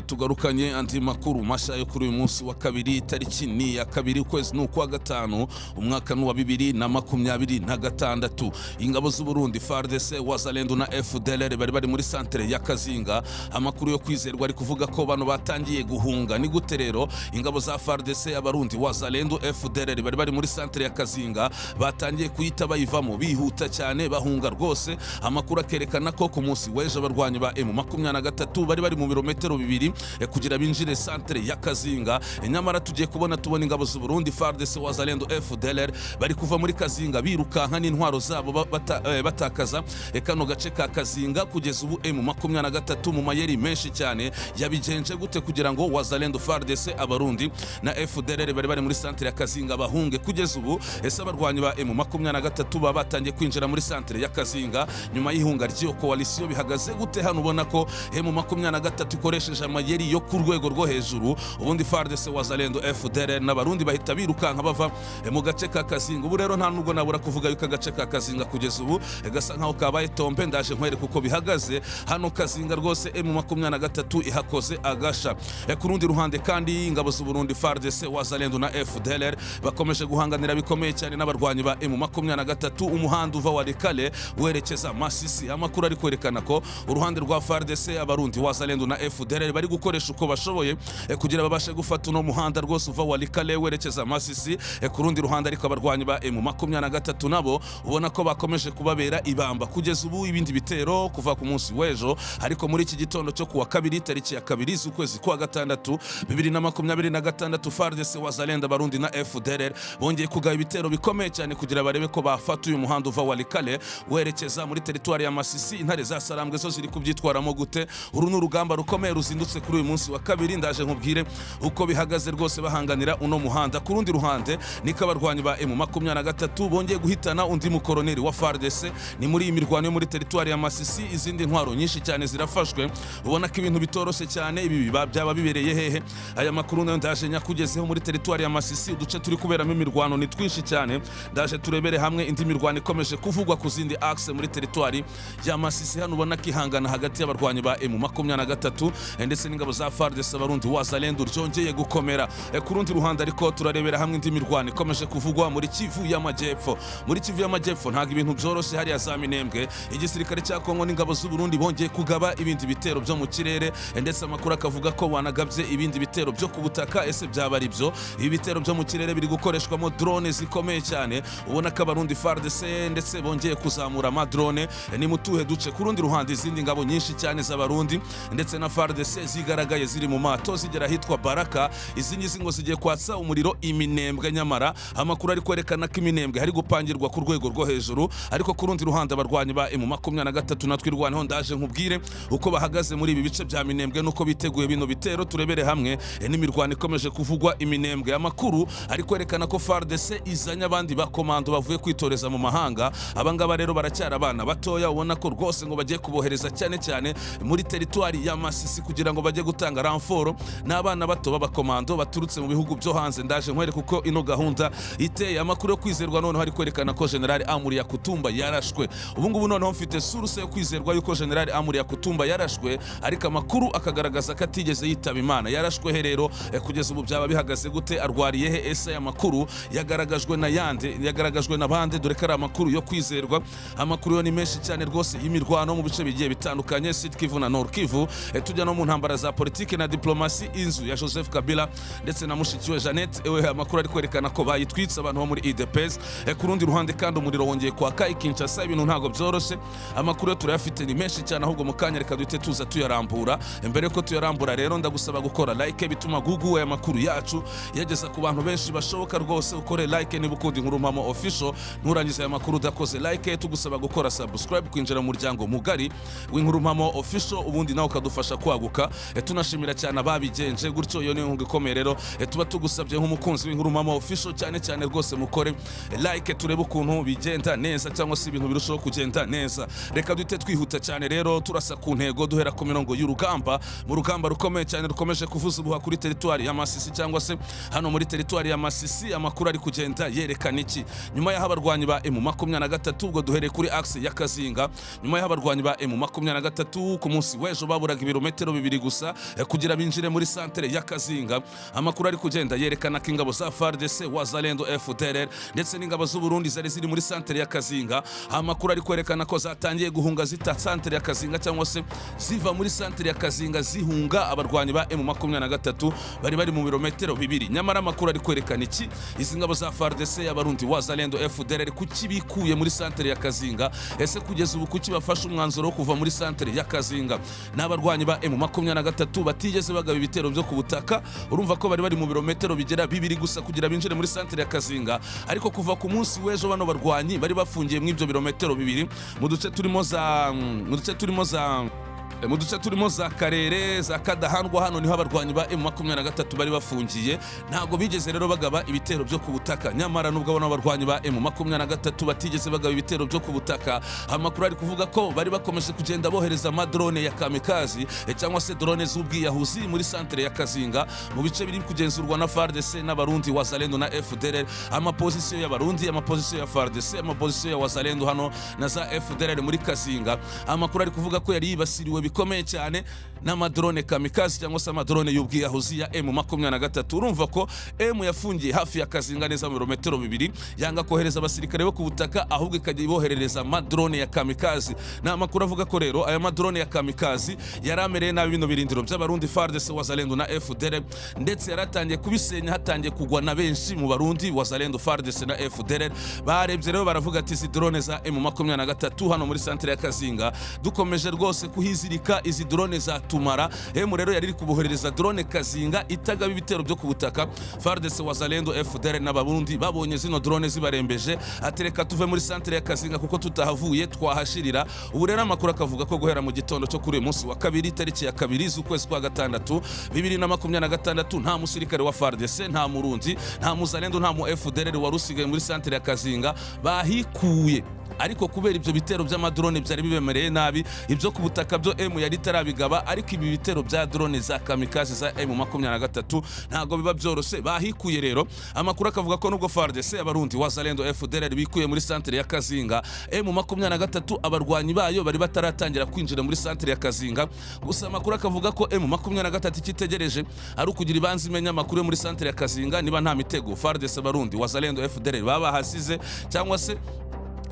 tugarukanye andi makuru mashya yo kuri uyu munsi wa kabiri tariki ni ya kabiri ukwezi n'ukwa gatanu umwaka wa 2026. Ingabo z'u Burundi FARDC Wazalendo na FDLR bari muri centre ya Kazinga. Amakuru yo kwizerwa ari kuvuga ko bano batangiye guhunga. Ni gute rero ingabo za FARDC Abarundi Wazalendo FDLR bari muri centre ya Kazinga batangiye kuyita bayivamo bihuta cyane bahunga rwose. Amakuru akerekana ko ku munsi w'ejo abarwanyi ba MAA23 bari mu birometero 2 kugira binjire centre ya Kazinga. Nyamara tugiye tubona ingabo z'u Burundi FARDC Wazalendo FDLR bari kuva muri Kazinga birukanka n'intwaro zabo batakaza kano gace ka Kazinga. Kugeza ubu MAA23 mu mayeri menshi cyane yabigenje gute kugira ngo Wazalendo FARDC Abarundi na FDLR bari muri centre ya Kazinga bahunge. Kugeza ubu ese abarwanyi ba MAA23 batangiye kwinjira muri centre ya Kazinga nyuma y'ihunga ry'iyo coalition bihagaze gute? Hano ubona ko MAA23 ikoresheje amayeri yo ku rwego rwo hejuru. Ubundi FARDC Wazalendo FDLR n'Abarundi bahita birukanka bava mu gace ka Kazinga. Ubu rero nta nubwo nabura kuvuga yuko agace ka Kazinga kugeza ubu gasa nkaho kabaye Tombe. Ndaje nkwereka uko bihagaze hano Kazinga rwose. MAA23 ihakoze agasha. Ku rundi ruhande kandi ingabo z'u Burundi FARDC Wazalendo na FDLR bakomeje guhanganira bikomeye cyane n'abarwanyi ba MAA23 umuhanda uva wa Rekale werekeza Masisi. Amakuru ari kwerekana ko uruhande rwa FARDC Abarundi Wazalendo na FDLR bari gukoresha uko bashoboye kugira babashe gufata uno muhanda rwose uva wa Rekale werekeza Masisi. Ku rundi ruhande ariko abarwanyi ba MAA23 nabo ubona ko bakomeje kubabera ibamba. Kugeza ubu ibindi bitero kuva ku munsi w'ejo ariko muri iki gitondo cyo kuwa kabiri tariki ya kabiri z'ukwezi kwa gatandatu 2026 FARDC Wazalendo Abarundi na FDLR bongeye kugaba ibitero bikomeye cyane kugira barebe ko bafata uyu muhanda uva wa Rekale werekeza muri teritwari ya Masisi. Intare za Sarambwe zo ziri kubyitwaramo gute? Uru n'urugamba rukomeye ruzindutse kuri uyu munsi wa kabiri. Ndaje nkubwire uko bihagaze rwose bahanganira uno muhanda. Ku rundi ruhande niko abarwanyi ba MAA23 bongeye guhitana undi mukoroneri wa FARDC ni muri Imirwano yo muri teritwari ya Masisi. Izindi ntwaro nyinshi cyane zirafashwe. Ubona ko ibintu bitoroshe cyane. Ibi byaba bibereye hehe? Aya makuru nayo ndaje nyakugezeho muri teritwari ya Masisi. Uduce turi kuberamo imirwano ni twinshi cyane. Ndaje turebere hamwe indi mirwano ikomeje kuvugwa ku zindi axe muri teritwari ya Masisi. Hano ubona kihangana hagati y'abarwanyi ba MAA23 ndetse n'ingabo za FARDC Abarundi Wazalendo ryongeye gukomera. Ku rundi ruhande ariko turarebera hamwe indi mirwano ikomeje kuvugwa muri Kivu y'Amajyepfo. Muri Kivu y'Amajyepfo ntago ibintu byoroshye hariya za Minembwe. Igisirikare cya Kongo n'ingabo z'u Burundi bongeye kugaba ibindi bitero byo mu kirere ndetse amakuru akavuga ko wanagabye ibindi bitero byo ku butaka. Ese byaba ari byo? Ibi bitero byo mu kirere biri gukoreshwamo drone zikomeye cyane. Ubona ko Abarundi FARDC ndetse bongeye kuzamura ama drone ni mutuhe duce. Ku rundi ruhande izindi ngabo nyinshi cyane z'Abarundi ndetse na FARDC zigaragaye ziri mu mato zigera hitwa Baraka. Izi ngo zigiye kwatsa umuriro Iminembwe. Nyamara amakuru ari kwerekana ko Iminembwe hari gupangirwa ku rwego rwo hejuru. Ariko ku rundi ruhande abarwanyi ba MAA23 natwirwaneho ndaje nkubwire uko bahagaze muri ibi bice bya Minembwe nuko biteguye bino bitero. Turebere hamwe n'imirwano ikomeje kuvugwa Iminembwe. Amakuru ari kwerekana ko FARDC izanya abandi bakomando bavuye kwitoreza mu mahanga. Abangaba rero baracyari abana batoya. Ubona ko rwose ngo bagiye kubohereza cyane cyane muri teritwari ya Masisi kugira ngo bajye gutanga ramforo n'abana bato b'abakomando baturutse mu bihugu byo hanze. Ndaje nkwereka kuko ino gahunda iteye. Amakuru yo kwizerwa noneho ari kwerekana ko General Amakuru yarashwe. Ubu ngubu noneho mfite source yo kwizerwa yuko General Amakuru yarashwe, ariko amakuru akagaragaza ko atigeze yitaba Imana. Yarashwe he rero? Kugeza ubu byaba bihagaze gute? Arwariye he? Ese aya makuru yagaragajwe na yande? Yagaragajwe na bande? Dore ko ari amakuru yo kwizerwa. Amakuru yo ni menshi cyane rwose y'imirwano mu bice bigiye bitandukanye Sud Kivu na Nord Kivu. Tujya no mu ntambara za politike na diplomasi. Inzu ya Joseph Kabila ndetse na mushikiwe Jeannette amakuru ari kwerekana ko bayitwitse abantu bo muri IDPS. Ku rundi ruhande kandi umuriro wongeye kwaka Kinshasa. Ibintu ntago byoroshye. Amakuru turayafite ni menshi cyane, ahubwo mu kanya reka duhite tuza tuyarambura. Mbere ko tuyarambura rero ndagusaba gukora like bituma Google aya makuru yacu yageza ku bantu benshi bashoboka rwose. Ukore like niba ukunda inkuru mpamo official. Nurangiza aya makuru udakoze like tugusaba gukora subscribe kwinjira mu muryango mugari w'inkuru mpamo official, ubundi nawe ukadufasha kwaguka. Tunashimira cyane ababigenje gutyo. Iyo ni inkunga ikomeye rero tuba tugusabye nk'umukunzi w'inkuru mpamo official cyane rwose mukore like turebe ukuntu bigenda neza cyangwa se ibintu birushaho kugenda neza. Reka duhite twihuta cyane rero turasa ku ntego duhera ku mirongo y'urugamba. Mu rugamba rukomeye cyane rukomeje kuvuza ubuha kuri teritwari ya Masisi cyangwa se hano muri teritwari ya Masisi. Amakuru ari kugenda yerekana iki? Nyuma y'aho abarwanyi ba MAA23 ubwo duhereye kuri axe ya Kazinga. Nyuma y'aho abarwanyi ba MAA23 ku munsi w'ejo baburaga ibirometero 2 gusa kugira binjire muri santere ya Kazinga. Amakuru ari kugenda yerekana ko ingabo za FARDC Wazalendo FDLR ndetse n'ingabo z'u Burundi zari ziri muri santere ya Kazinga. Amakuru ari kwerekana ko zatangiye guhunga zita santere ya Kazinga cyangwa se ziva muri santere ya Kazinga zihunga abarwanyi ba M23 bari mu birometero 2. Nyamara amakuru ari kwerekana iki? Izi ngabo za FARDC y'Abarundi Wazalendo FDLR kuki bikuye muri santere ya Kazinga? Ese kugeza ubu kuki bafashe umwanzuro wo kuva muri santere ya Kazinga? N'abarwanyi ba M23 batigeze bagaba ibitero byo ku butaka. Urumva ko bari mu birometero bigera 2 gusa kugira binjire muri santere ya Kazinga, ariko kuva ku munsi w'ejo bano barwanyi bari bafungiye mu ibyo birometero 2 mu duce turimo za Karere za Kadahandwa. Hano niho abarwanyi ba M23 bari bafungiye, ntago bigeze rero bagaba ibitero byo ku butaka. Nyamara nubwo abana abarwanyi ba M23 batigeze bagaba ibitero byo ku butaka, amakuru ari kuvuga ko bari bakomeje kugenda bohereza amadrone ya kamikazi cyangwa se drone z'ubwiyahuzi muri santere ya Kazinga mu bice biri kugenzurwa na FARDC n'Abarundi Wazalendo na FDLR. Amapozisiyo y'Abarundi, amapozisiyo ya FARDC, amapozisiyo ya Wazalendo hano na za FDLR muri Kazinga. Amakuru ari kuvuga ko yari yibasiriwe bikomeye cyane n'amadrone kamikazi cyangwa se amadrone y'ubwiyahuzi ya M23. Urumva ko M yafungiye hafi ya Kazinga neza mu birometero 2, yanga kohereza abasirikare bo ku butaka, ahubwo ikajya iboherereza amadrone ya kamikazi. Na amakuru avuga ko rero aya madrone ya kamikazi yaramereye nabi bino birindiro by'Abarundi FARDC Wazalendo na FDLR, ndetse yaratangiye kubisenya, hatangiye kugwa na benshi mu Barundi Wazalendo FARDC na FDLR. Barebye rero baravuga ati izi drone za M23 hano muri santere ya Kazinga dukomeje rwose kuhizirika, izi drone za tumara. M rero yari kuboherereza drone Kazinga itagaba ibitero byo ku butaka. FARDC Wazalendo FDLR n'Abarundi babonye zino drone zibarembeje, atereka tuve muri santere ya Kazinga kuko tutahavuye twahashirira. Ubu rero amakuru akavuga ko guhera mu gitondo cyo kuri uyu munsi wa 2 tariki ya 2 z'ukwezi kwa 6 2026 nta musirikare wa FARDC, nta Murundi, nta Muzalendo, nta mu FDLR warusigaye muri santere ya Kazinga bahikuye. Ariko kubera ibyo bitero by'amadrone byari bibemereye nabi, ibyo ku butaka byo M yari tarabigaba, ariko ibi bitero bya drone za kamikazi za M23 ntago biba byorose bahikuye. Rero amakuru akavuga ko nubwo FARDC Abarundi Wazalendo FDLR bikuye muri santere ya Kazinga, M23 abarwanyi bayo bari bataratangira kwinjira muri santere ya Kazinga. Gusa amakuru akavuga ko M23 kitegereje ari ukugira ibanze imenya amakuru muri santere ya Kazinga niba nta mitego FARDC Abarundi Wazalendo FDLR baba hasize, cyangwa se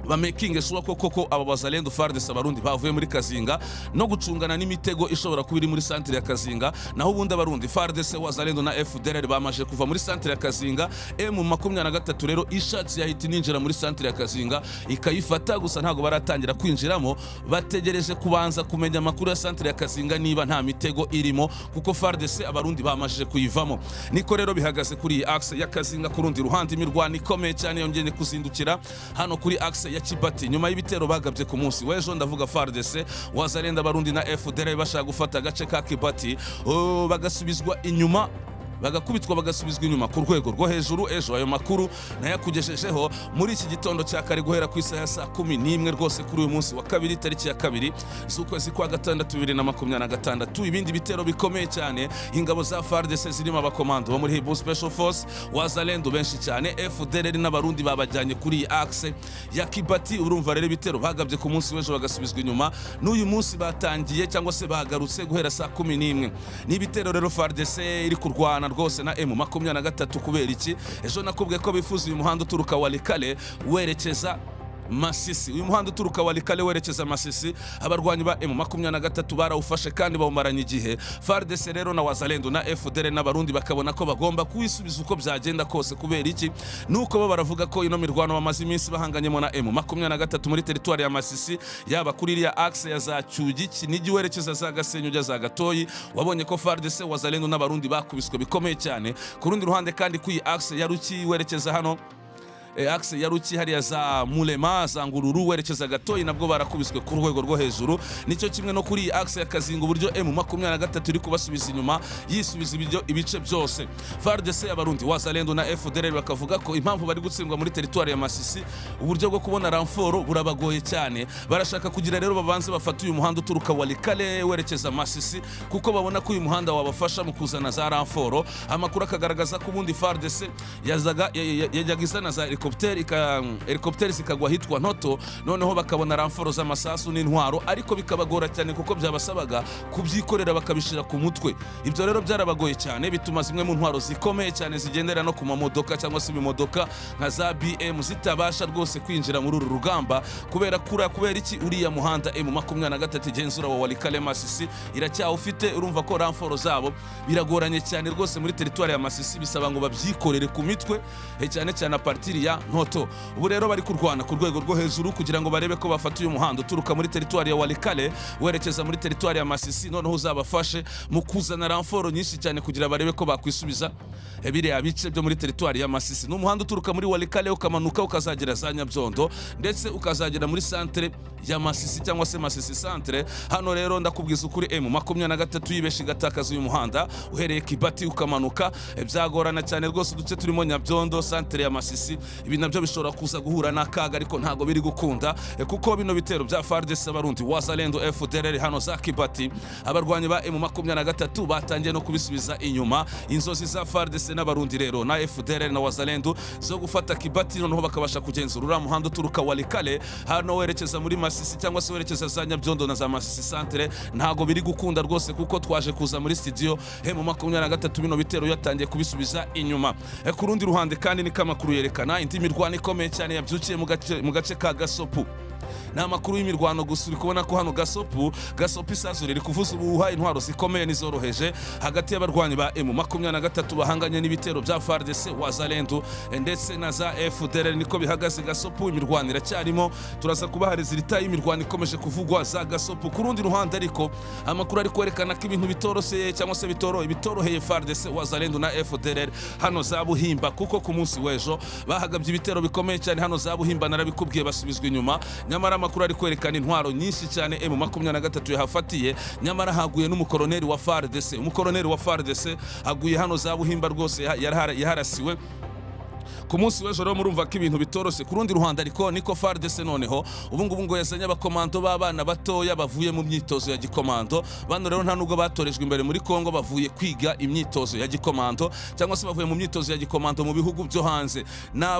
bamekinge sure koko aba Wazalendo FARDC Abarundi bavuye muri Kazinga no gucungana n'imitego ishobora kubiri muri santere ya Kazinga. Naho ubundi Abarundi FARDC Wazalendo na FDLR bamaje kuva muri santere ya Kazinga. M23 rero ishatse yahita ninjira muri santere ya Kazinga ikayifata, gusa ntago baratangira kwinjiramo, bategereje kubanza kumenya amakuru ya santere ya Kazinga niba nta mitego irimo, kuko FARDC Abarundi bamaje kuyivamo. Niko rero bihagaze kuri axe ya Kazinga. Kurundi ruhande imirwano ikomeye cyane yongeye kuzindukira hano kuri axe ya Kibati nyuma y'ibitero bagabye ku munsi w'ejo. Ndavuga FARDC Wazalendo Abarundi na FDLR bashaka gufata agace ka Kibati, bagasubizwa inyuma, bagakubitwa bagasubizwa inyuma ku rwego rwo hejuru. Ejo ayo makuru nayakugejejeho muri iki gitondo cya kare guhera ku isaha ya 11 rwose kuri uyu munsi wa 2 tariki ya 2 z'ukwezi kwa 6 2026. Ibindi bitero bikomeye cyane, ingabo za FARDC zirimo abakomando bo muri Hibu Special Force, Wazalendo benshi cyane, FDLR n'Abarundi babajyanye kuri axe ya Kibati. Urumva rero ibitero bagabye ku munsi w'ejo bagasubizwa inyuma, n'uyu munsi batangiye cyangwa se bagarutse guhera saa 11. Ni ibitero rero FARDC iri kurwana rwose na M23. Kubera iki? Ejo nakubwiye ko bifuza uyu muhanda uturuka Walikale werekeza Masisi. Uyu muhanda uturuka Walikale werekeza Masisi abarwanyi ba M23 barawufashe kandi bawumaranye igihe. FARDC rero na Wazalendo na FDLR n'Abarundi bakabona ko bagomba kwisubiza uko byagenda kose. Kubera iki? Nuko bo baravuga ko ino mirwano bamaze iminsi bahanganyemo na M23 muri teritwari ya Masisi, yaba kuri iriya axe ya za Cyugi, Kinigi werekeza za Gasenyi ujya za Gatoyi. Wabonye ko FARDC Wazalendo n'Abarundi bakubiswe bikomeye cyane. Ku rundi ruhande kandi ku axe ya Ruki werekeza hano axe ya Ruki hariya za Mulema za Ngururu werekeza Gatoyi nabwo barakubiswe ku rwego rwo hejuru. Nicyo kimwe no kuri axe ya Kazinga uburyo M23 iri kubasubiza inyuma yisubiza ibice byose. FARDC Abarundi Wazalendo na FDLR bakavuga ko impamvu bari gutsindwa muri teritwari ya Masisi uburyo bwo kubona ramforo burabagoye cyane. Barashaka kugira rero babanze bafata uyu muhanda uturuka Walikale werekeza Masisi, kuko babona ko uyu muhanda wabafasha mu kuzana za ramforo. Amakuru akagaragaza ko ubundi FARDC yajyaga izana za helicopter zikagwa hitwa Ntoto, noneho bakabona ramforo z'amasasu n'intwaro, ariko bikabagora cyane kuko byabasabaga kubyikorera bakabishira ku mutwe. Ibyo rero byarabagoye cyane, bituma zimwe mu ntwaro zikomeye cyane zigendera no ku mamodoka cyangwa se ibimodoka nka za BM zitabasha rwose kwinjira muri uru rugamba, kubera iki uriya muhanda MAA23 igenzura wa Walikale Masisi iracyawufite. Urumva ko ramforo zabo biragoranye cyane rwose muri teritwari ya Masisi, bisaba ngo babyikorere ku mitwe cyane cyane a partir ya Ntoto. Ubu rero bari kurwana ku rwego rwo hejuru kugira ngo barebe ko bafata uyu muhanda uturuka muri teritwari ya Walikale werekeza muri teritwari ya Masisi, noneho uzabafashe mu kuzana ramforo nyinshi cyane kugira barebe ko bakwisubiza biriya bice byo muri teritwari ya Masisi. N'umuhanda uturuka muri Walikale ukamanuka ukazagera za Nyabyondo ndetse ukazagera muri centre ya Masisi cyangwa se Masisi centre. Hano rero ndakubwiza ukuri MAA23 yibesha igatakaza uyu muhanda uhereye Kibati ukamanuka, byagorana cyane rwose uduce turimo Nyabyondo centre ya Masisi. Ibi nabyo bishobora kuza guhura n'akaga, ariko ntago biri gukunda kuko bino bitero bya FARDC Abarundi Wazalendo FDLR hano za Kibati, abarwanyi ba MAA23 batangiye no kubisubiza inyuma. Inzozi za FARDC n'Abarundi rero na FDLR na Wazalendo zo gufata Kibati, noneho bakabasha kugenzura uriya muhanda uturuka Walikale hano werekeza muri Masisi cyangwa se werekeza za Nyabyondo na za Masisi centre, ntago biri gukunda rwose kuko twaje kuza muri studio MAA23 bino bitero yatangiye kubisubiza inyuma. Ku rundi ruhande kandi ni kamakuru yerekana indi mirwano ikomeye cyane yabyukiye mu gace ka Gasopu. Ni amakuru y'imirwano gusa, uri kubona ko hano Gasopu isazo riri kuvuza ubuhuha, intwaro zikomeye nizoroheje hagati y'abarwanyi ba MAA23 bahanganye n'ibitero bya FARDC Wazalendo ndetse na za FDLR. Niko bihagaze Gasopu, imirwano iracyarimo, turaza kubaha resultat y'imirwano ikomeje kuvugwa za Gasopu. Ku rundi ruhande ariko amakuru ari kwerekana ko ibintu bitoroseye cyangwa se bitoroheye FARDC Wazalendo na FDLR hano za Buhimba, kuko ku munsi w'ejo bahagabye ibitero bikomeye cyane hano za Buhimba, narabikubwiye basubizwa inyuma. Nyamara amakuru ari kwerekana intwaro nyinshi cyane MAA23 yahafatiye, nyamara haguye n'umukoroneri wa FARDC. Umukoroneri wa FARDC haguye hano za Buhimba rwose, yaharasiwe ku munsi w'ejo. Rero murumva ko ibintu bitorose. Ku rundi ruhande ariko niko FARDC noneho ubu ngo yazanye abakomando b'abana batoya bavuye mu myitozo ya gikomando. Bano rero nta nubwo batorejwe imbere muri Kongo, bavuye kwiga imyitozo ya gikomando cyangwa se bavuye mu myitozo ya gikomando mu bihugu byo hanze.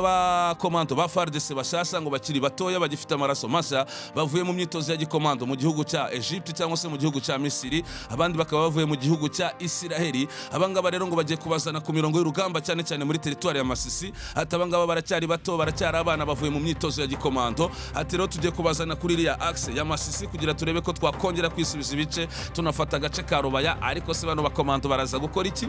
N'abakomando ba FARDC bashasha ngo bakiri batoya bagifite amaraso mashya, bavuye mu myitozo ya gikomando mu gihugu cya Egypt cyangwa se mu gihugu cya Misiri, abandi bakaba bavuye mu gihugu cya Isiraheli. Abangaba rero ngo bagiye kubazana ku mirongo y'urugamba cyane cyane muri teritwari ya Masisi. Ati abangaba baracyari bato, baracyari abana bavuye mu myitozo ya gikomando. Ati rero tugiye kubazana kuri iriya axe ya Masisi kugira turebe ko twakongera kwisubiza ibice tunafata agace ka Rubaya. Ariko se bano bakomando baraza gukora iki?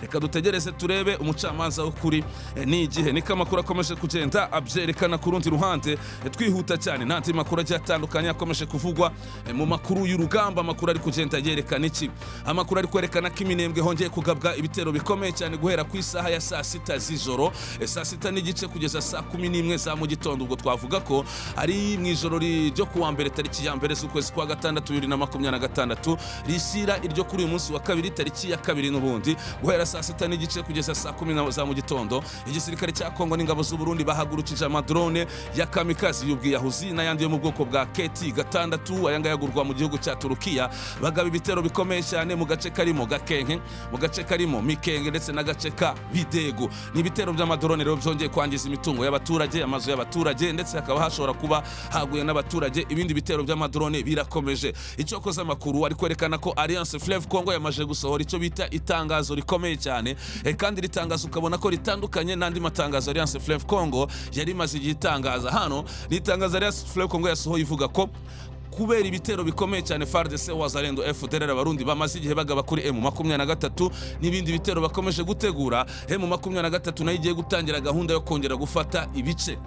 Reka dutegereze turebe umucamanza w'ukuri ni igihe. Niko amakuru akomeje kugenda abyerekana. Ku rundi ruhande twihuta cyane n'andi makuru agiye atandukanye akomeje kuvugwa mu makuru y'urugamba. Amakuru ari kugenda yerekana iki? Amakuru ari kwerekana ko Iminembwe hongeye kugabwa ibitero bikomeye cyane guhera ku isaha ya saa 6 z'ijoro, saa 6 n'igice kugeza saa 11 za mu gitondo. Ubwo twavuga ko ari mu ijoro ryo kuwa mbere tariki ya mbere z'ukwezi kwa gatandatu 2026 rishyira iryo kuri uyu munsi wa kabiri tariki ya kabiri n'ubundi, guhera saa 6 n'igice kugeza saa 10 za mu gitondo. Igisirikare cya Kongo n'ingabo z'u Burundi bahagurukije amadrone ya kamikazi y'ubwiyahuzi n'ayandi yo mu bwoko bwa KT-6, ayanga yagurwa mu gihugu cya Turukiya. Bagaba ibitero bikomeye cyane mu gace karimo Gakenke, mu gace karimo Mikenge ndetse n'agace ka Bidego. Ni ibitero by'amadrone rero byongeye kwangiza imitungo y'abaturage, amazu y'abaturage, ndetse hakaba hashobora kuba haguye n'abaturage. Ibindi bitero by'amadrone birakomeje. Icyo koza amakuru ari kwerekana ko Alliance Fleuve Congo yamaje gusohora icyo bita itangazo rikomeye cyane, kandi ritangazo ukabona ko ritandukanye n'andi matangazo Alliance Fleuve Congo yari maze igihe itangaza. Hano ni itangazo Alliance Fleuve Congo yasohoye ivuga ko kubera ibitero bikomeye cyane FARDC Wazalendo FDLR Abarundi bamaze igihe bagaba kuri MAA23 n'ibindi bitero bakomeje gutegura, MAA23 nayo igiye gutangira gahunda yo kongera gufata ibice.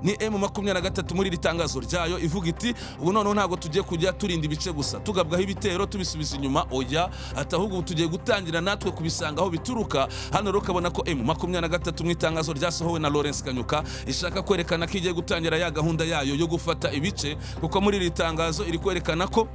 Ni MAA23 muri ritangazo ryayo ivuga iti ubu noneho ntago tugiye kujya turinda ibice gusa tugabwaho ibitero tubisubiza inyuma, oya atahubwo tugiye gutangira natwe kubisanga aho bituruka. Hano rero ukabona ko MAA23 mu itangazo ryasohowe na Lawrence Kanyuka ishaka kwerekana ko igiye gutangira ya gahunda yayo yo gufata ibice, kuko muri iri tangazo iri kwerekana ko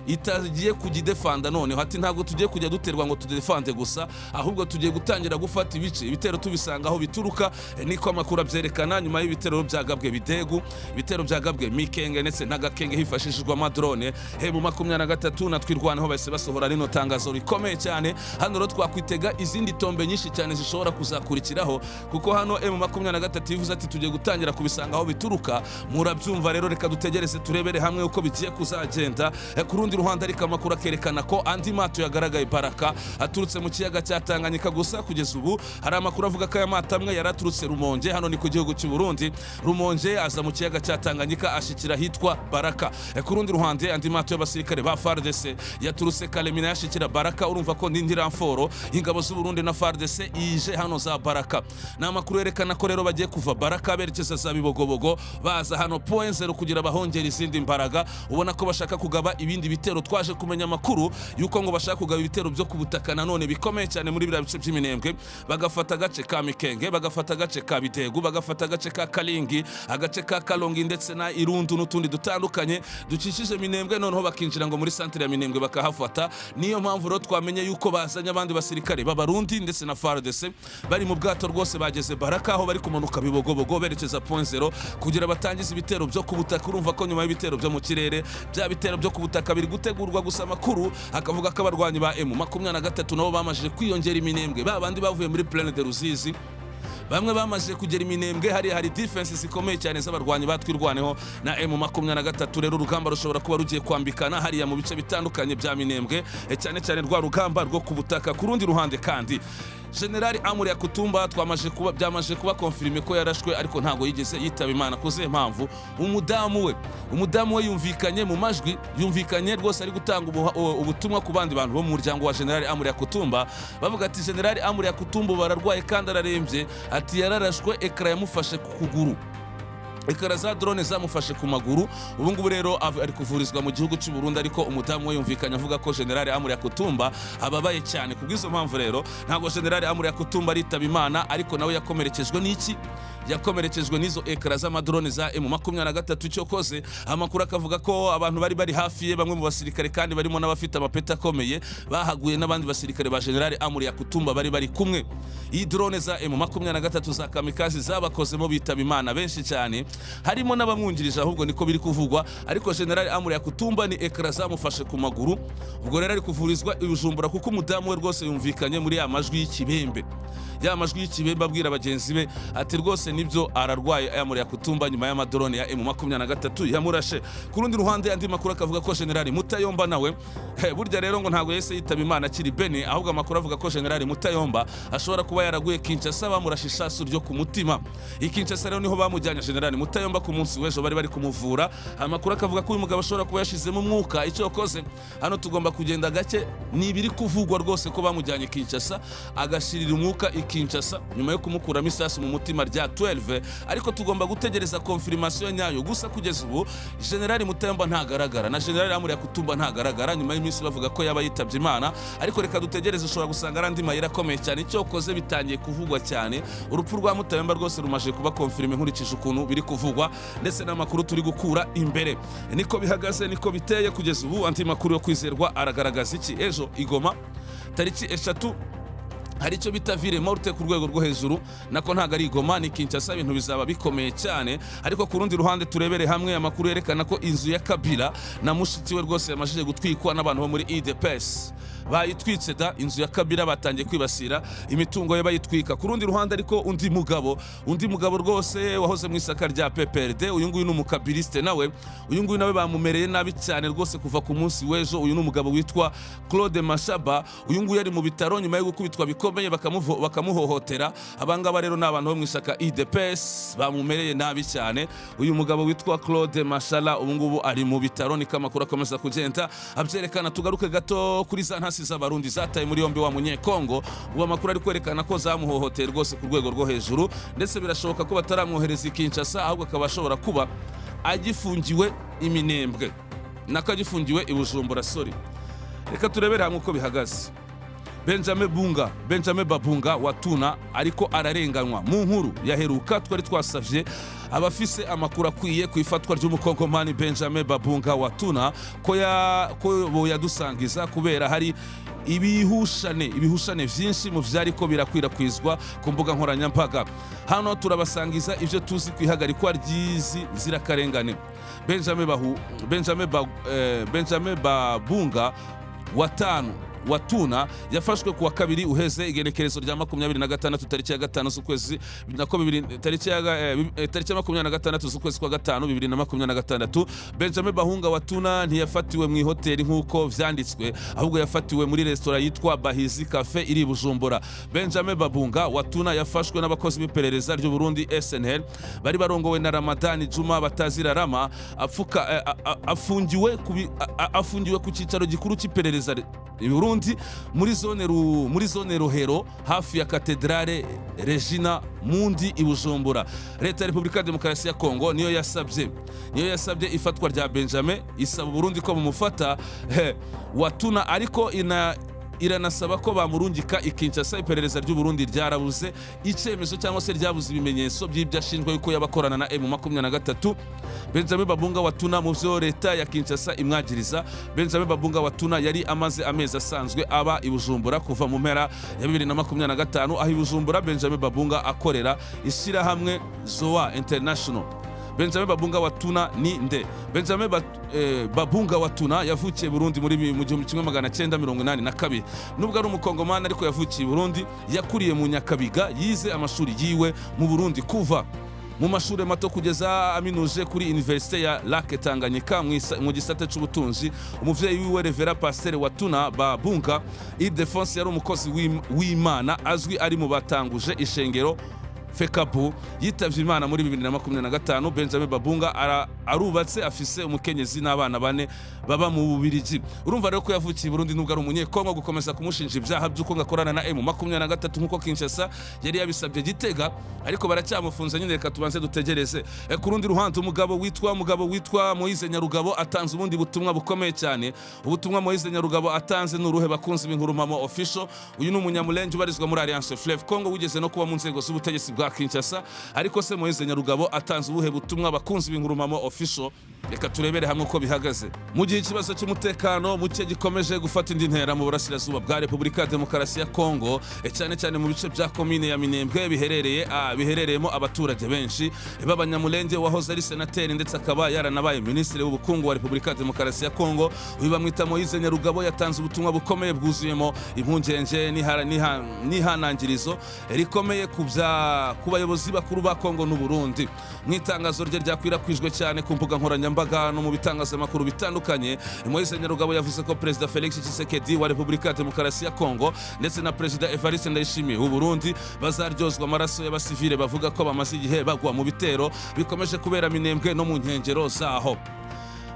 itagiye kujidefanda none hati ntabwo tugiye kujya duterwa ngo tudefande gusa ahubwo tugiye gutangira gufata ibice ibitero tubisanga aho bituruka niko amakuru abyerekana nyuma y'ibitero byagabwe Bidegu ibitero byagabwe Mikenge ndetse n'Agakenge hifashishijwe amadrone MAA23 natwirwanaho bahise basohora rino tangazo rikomeye cyane hano rero twakwitega izindi tombe nyinshi cyane zishobora kuzakurikiraho kuko hano MAA23 ivuze ati tugiye gutangira kubisanga aho bituruka murabyumva rero reka dutegereze turebere hamwe uko bigiye kuzagenda ku rundi ruhande ariko amakuru akerekana ko andi mato yagaragaye Baraka aturutse mu kiyaga cya Tanganyika gusa kugeza ubu hari amakuru avuga ko aya mato amwe yaraturutse Rumonge hano ni ku gihugu cy'u Burundi Rumonge aza mu kiyaga cya Tanganyika ashikira hitwa Baraka ku rundi ruhande andi mato y'abasirikare ba FARDC yaturutse Kalemina yashikira Baraka urumva ko n'indi ramforo ingabo z'u Burundi na FARDC ije hano za Baraka na amakuru yerekana ko rero bagiye kuva Baraka berekeza za Bibogobogo baza hano point 0 kugira bahongera izindi mbaraga ubona ko bashaka kugaba ibindi bitero twaje kumenya amakuru yuko ngo bashaka kugaba ibitero byo kubutaka nanone bikomeye cyane muri bira bice by'iminembwe bagafata agace ka Mikenge bagafata agace ka Bidegu bagafata agace ka Kalingi agace ka Kalongi ndetse na Irundu n'utundi dutandukanye dukishije Minembwe noneho bakinjira ngo muri centre ya Minembwe bakahafata niyo mpamvu rero twamenye yuko bazanye abandi basirikare b'Abarundi ndetse na FARDC bari mu bwato rwose bageze Baraka aho bari kumanuka Bibogobogo berekeza point 0 kugira batangize ibitero byo kubutaka urumva ko nyuma y'ibitero byo mu kirere bya bitero byo kubutaka biri gutegurwa gusa amakuru akavuga ko abarwanyi ba MAA23 nabo bamajije kwiyongera Iminembwe babandi bavuye muri Plaine de Ruzizi bamwe bamaze kugera Iminembwe hari defense zikomeye cyane z'abarwanyi batwirwaneho na MAA23 rero urugamba rushobora kuba rugiye kwambikana hariya mu bice bitandukanye bya Minembwe cyane cyane rwa rugamba rwo kubutaka ku rundi ruhande kandi General Amakuru byamaje kuba confirme ko yarashwe ariko ntago yigeze yitaba Imana kuze mpamvu umudamu we yumvikanye mu majwi yumvikanye rwose ari gutanga ubutumwa ku bandi bantu bo mu muryango wa General Amakuru bavuga ati General Amakuru bararwaye kandi ararembye ati yararashwe ekara yamufashe ku kuguru ekara za drone zamufashe ku maguru ubu ngubu rero ari kuvurizwa mu gihugu cy'u Burundi ariko umudamu we yumvikanye avuga ko General Amakuru ababaye cyane kubwizo mpamvu rero ntago General Amakuru aritaba Imana ariko nawe yakomerekejwe n'iki yakomerekejwe n'izo ekara z'amadrone za MAA23 cyokoze amakuru akavuga ko abantu bari hafi ye bamwe mu basirikare kandi barimo n'abafite amapeta akomeye bahaguye n'abandi basirikare ba General Amakuru bari kumwe iyi drone za MAA23 za kamikazi zabakozemo bitaba Imana benshi cyane harimo n'abamwungirije ahubwo niko biri kuvugwa ariko General Amakuru ni ekara zamufashe ku maguru ubwo rero ari kuvurizwa ibujumbura kuko umudamu we rwose yumvikanye muri ya majwi y'ikibembe abwira bagenzi be ati rwose nibyo ararwaye Amakuru nyuma y'amadrone ya MAA23 yamurashe ku rundi ruhande andi makuru akavuga ko General Mutayomba nawe burya rero ngo ntago yese yitaba Imana kiri bene ahubwo amakuru avuga ko General Mutayomba ashobora kuba yaraguye Kinshasa bamurashe isasu ryo ku mutima Kinshasa rero niho bamujyanye General Mutayomba ku munsi w'ejo bari kumuvura amakuru akavuga ko uyu mugabo ashobora kuba yashizemo umwuka icyo koze hano tugomba kugenda gake nibiri kuvugwa rwose ko bamujyanye Kinshasa agashirira umwuka Kinshasa nyuma yo kumukuramo isasu mu mutima rya 12 ariko tugomba gutegereza confirmation nyayo gusa kugeza ubu General Mutayomba ntagaragara na General Amakuru ntagaragara nyuma y'iminsi bavuga ko yaba yitabye Imana ariko reka dutegereze ushobora gusanga arandi mayira akomeye cyane icyo koze bitangiye kuvugwa cyane urupfu rwa Mutayomba rwose rumaje kuba confirme nkurikije ukuntu biri kuvugwa ndetse n'amakuru turi gukura imbere niko bihagaze niko biteye kugeza ubu anti makuru yo kwizerwa aragaragaza iki ejo Igoma tariki 3 hari icyo bita ville morte ku rwego rwo hejuru nako ntago ari Igoma ni Kinshasa ibintu bizaba bikomeye cyane ariko ku rundi ruhande turebere hamwe amakuru yerekana ko inzu ya Kabila na mushiki we rwose yamajije gutwikwa n'abantu bo muri IDPS bayitwitse da inzu ya Kabila batangiye kwibasira imitungo ye bayitwika ku rundi ruhande ariko undi mugabo rwose wahoze mu isaka rya PPRD uyu nguyu n'umukabiliste nawe uyu nguyu nawe bamumereye nabi cyane rwose kuva ku munsi w'ejo uyu n'umugabo witwa Claude Mashaba uyu nguyu yari mu bitaro nyuma yo gukubitwa bikomeye bakamuhohotera abangaba rero n'abantu bo mu isaka IDPS bamumereye nabi cyane uyu mugabo witwa Claude Mashala ubu ngubu ari mu bitaro niko amakuru akomeza kugenda abyerekana tugaruke gato kuri za ntasi z'Abarundi zataye muri yombi wa Munyekongo uwo makuru ari kwerekana ko zamuhohoteye rwose ku rwego rwo hejuru ndetse birashoboka ko bataramwohereza Kinshasa ahubwo akaba ashobora kuba agifungiwe Iminembwe nakagifungiwe Ibujumbura reka turebere hamwe uko bihagaze Benjamin Babunga watuna ariko ararenganywa. Mu nkuru yaheruka twari twasavye abafise amakuru akwiye ku ifatwa ry'umukongomani Benjamin Babunga watuna ko yadusangiza kubera hari ibihushane vyinshi mu vyariko birakwirakwizwa ku mbuga nkoranyambaga. Hano turabasangiza ivyo tuzi kwihagarikwa ry'izi zirakarengane. Benjamin Babunga watuna yafashwe kuwa kabiri uheze igenekerezo rya 26 tariki ya 5 z'ukwezi tariki ya 26 z'ukwezi kwa 5 2026. Benjamin Babunga watuna ntiyafatiwe mu hoteli nkuko vyanditswe, ahubwo yafatiwe muri restaurant yitwa Bahizi Cafe iri Bujumbura. Benjamin Babunga watuna yafashwe n'abakozi b'iperereza ry'u Burundi SNL bari barongowe na Ramadani Juma batazira Rama, afungiwe ku cicaro gikuru cy'iperereza Burundi muri zone Rohero hafi ya Katedrale Regina Mundi i Bujumbura. Leta ya Repubulika ya Demokarasi ya Kongo niyo yasabye ifatwa rya Benjamin, isaba Burundi ko bamufata watuna, ariko iranasaba ko bamurungika ikinshasa. Iperereza ry'u Burundi ryarabuze icemezo cyangwa se ryabuze ibimenyetso by'ibyo ashinjwa yuko yabakorana na M23. Benjamin Babunga watuna mu vyo leta ya Kinshasa imwagiriza. Benjamin Babunga watuna yari amaze amezi asanzwe aba i Bujumbura kuva mu mpera ya 2025. Aho i Bujumbura Benjamin Babunga akorera ishirahamwe Zoa International. Benjamin Babunga watuna ni nde? Benjamin Babunga watuna yavukiye Burundi mu 1982. Nubwo ari umukongomani ariko yavukiye Burundi, yakuriye mu Nyakabiga, yize amashuri yiwe mu Burundi kuva mu mashuri mato kugeza aminuje kuri Universite ya Lac Tanganyika mu gisata c'ubutunzi. Umuvyeyi wiwe Revera Pasteur watuna Babunga Ildefonse yari umukozi w'Imana azwi ari mu batanguje ishengero Fekabu, yitavye Imana muri 2025. Benjamin Babunga arubatse, afise umukenyezi n'abana 4 baba mu Bubiligi. Urumva rero ko yavukiye Burundi nubwo ari umunyekongo, gukomeza kumushinja ibyaha by'uko ngakorana na M23 nkuko Kinshasa yari yabisabye Gitega, ariko baracyamufunze nyine. Reka tubanze dutegereze. Ku rundi ruhande umugabo witwa Moise Nyarugabo atanze ubundi butumwa bukomeye cyane. Ubutumwa Moise Nyarugabo atanze n'uruhe bakunzi b'inkuru mpamo official. Uyu ni umunyamulenge ubarizwa muri Alliance Fleuve Congo, wigeze no kuba mu nzego z'ubutegetsi bwa Kinshasa. Ariko se Moise Nyarugabo atanze ubuhe butumwa bakunzi b'inkuru mpamo official? Reka turebere hamwe uko bihagaze. Mu gihe ikibazo cy'umutekano muke gikomeje gufata indi ntera mu burasirazuba bwa Repubulika ya Demokarasi ya Kongo, cyane mu bice bya komine ya Minembwe biherereyemo abaturage benshi b'abanyamulenge, wahoze ari senateri ndetse akaba yaranabaye minisitiri w'ubukungu wa Repubulika ya Demokarasi ya Kongo. Uyu bamwita Moise Nyarugabo yatanze ubutumwa bukomeye bwuzuyemo impungenge n'ihanangirizo rikomeye ku bayobozi bakuru ba Kongo n'u Burundi. Mu itangazo rye ryakwirakwijwe cyane ku mbuga nkoranyambaga no mu bitangazamakuru bitandukanye, Moise Nyarugabo yavuze ko Perezida Felix Tshisekedi wa Repubulika ya Demokarasi ya Kongo ndetse na Perezida Evariste Ndayishimiye w'u Burundi bazaryozwa amaraso y'abasivile bavuga ko bamaze igihe bagwa mu bitero bikomeje kubera Minembwe no mu nkengero zaho.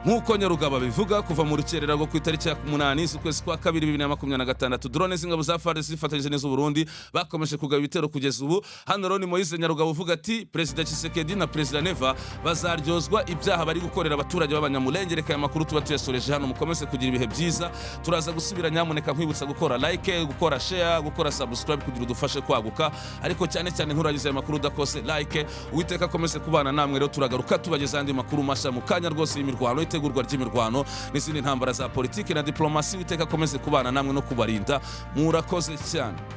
Nkuko Nyarugabo bivuga, kuva mu rukerera rwo ku itariki ya 8 z'ukwezi kwa 2 2026, drone z'ingabo za FARDC zifatanyije n'iz'u Burundi bakomeje kugaba ibitero kugeza ubu. Hano rero ni Moise Nyarugabo uvuga ati Perezida Tshisekedi na Perezida Neva bazaryozwa ibyaha bari gukorera abaturage b'abanyamulenge. Reka aya makuru tuba tuyasoreje hano, mukomeze kugira ibihe byiza. Turaza gusubira, nyamuneka nkwibutsa gukora like, gukora share, gukora subscribe kugira udufashe kwaguka, ariko cyane nturagize aya makuru udakose like. Uwiteka akomeze kubana namwe. Rero turagaruka tubageza andi makuru mashya mu kanya rwose. Imirwano, itegurwa ry'imirwano n'izindi ntambara za politiki na diplomasi. Uwiteka akomeze kubana namwe no kubarinda. Murakoze cyane.